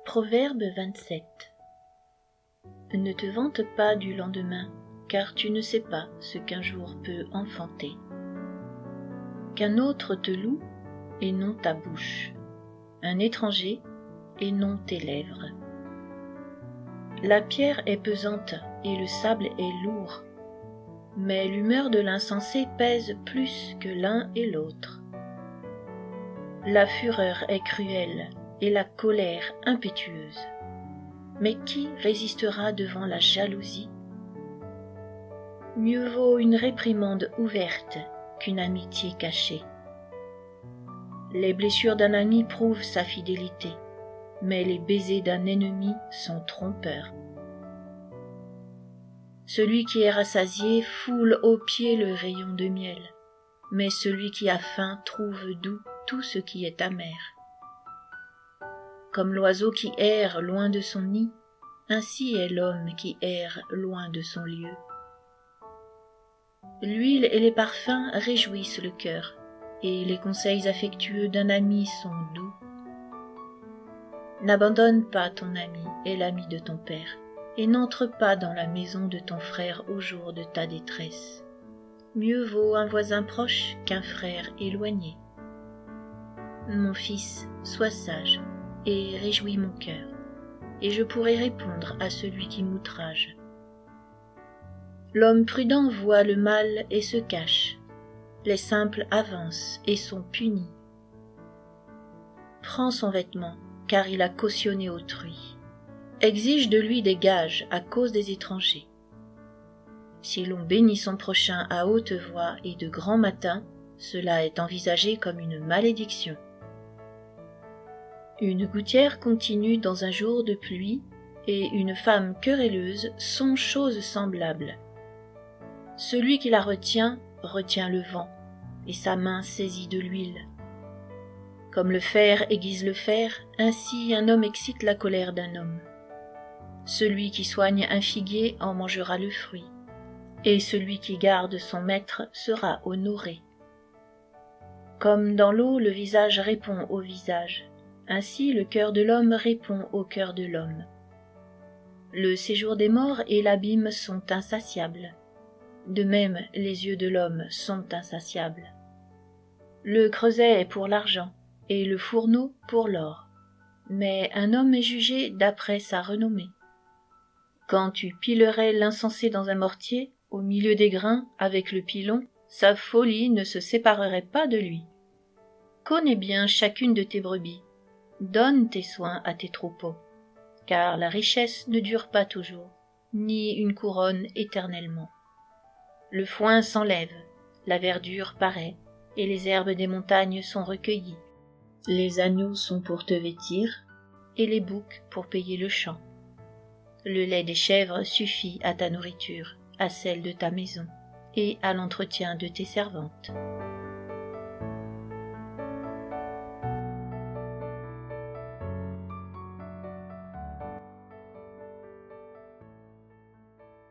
Proverbe 27. Ne te vante pas du lendemain, car tu ne sais pas ce qu'un jour peut enfanter. Qu'un autre te loue, et non ta bouche, un étranger, et non tes lèvres. La pierre est pesante, et le sable est lourd, mais l'humeur de l'insensé pèse plus que l'un et l'autre. La fureur est cruelle, et la colère impétueuse. Mais qui résistera devant la jalousie? Mieux vaut une réprimande ouverte qu'une amitié cachée. Les blessures d'un ami prouvent sa fidélité, mais les baisers d'un ennemi sont trompeurs. Celui qui est rassasié foule aux pieds le rayon de miel, mais celui qui a faim trouve doux tout ce qui est amer. Comme l'oiseau qui erre loin de son nid, ainsi est l'homme qui erre loin de son lieu. L'huile et les parfums réjouissent le cœur, et les conseils affectueux d'un ami sont doux. N'abandonne pas ton ami et l'ami de ton père, et n'entre pas dans la maison de ton frère au jour de ta détresse. Mieux vaut un voisin proche qu'un frère éloigné. Mon fils, sois sage, et réjouis mon cœur, et je pourrai répondre à celui qui m'outrage. L'homme prudent voit le mal et se cache, les simples avancent et sont punis. Prends son vêtement, car il a cautionné autrui. Exige de lui des gages à cause des étrangers. Si l'on bénit son prochain à haute voix et de grand matin, cela est envisagé comme une malédiction. Une gouttière continue dans un jour de pluie et une femme querelleuse sont choses semblables. Celui qui la retient le vent, et sa main saisit de l'huile. Comme le fer aiguise le fer, ainsi un homme excite la colère d'un homme. Celui qui soigne un figuier en mangera le fruit, et celui qui garde son maître sera honoré. Comme dans l'eau le visage répond au visage, ainsi le cœur de l'homme répond au cœur de l'homme. Le séjour des morts et l'abîme sont insatiables. De même, les yeux de l'homme sont insatiables. Le creuset est pour l'argent, et le fourneau pour l'or. Mais un homme est jugé d'après sa renommée. Quand tu pilerais l'insensé dans un mortier, au milieu des grains, avec le pilon, sa folie ne se séparerait pas de lui. Connais bien chacune de tes brebis. Donne tes soins à tes troupeaux, car la richesse ne dure pas toujours, ni une couronne éternellement. Le foin s'enlève, la verdure paraît, et les herbes des montagnes sont recueillies. Les agneaux sont pour te vêtir, et les boucs pour payer le champ. Le lait des chèvres suffit à ta nourriture, à celle de ta maison, et à l'entretien de tes servantes.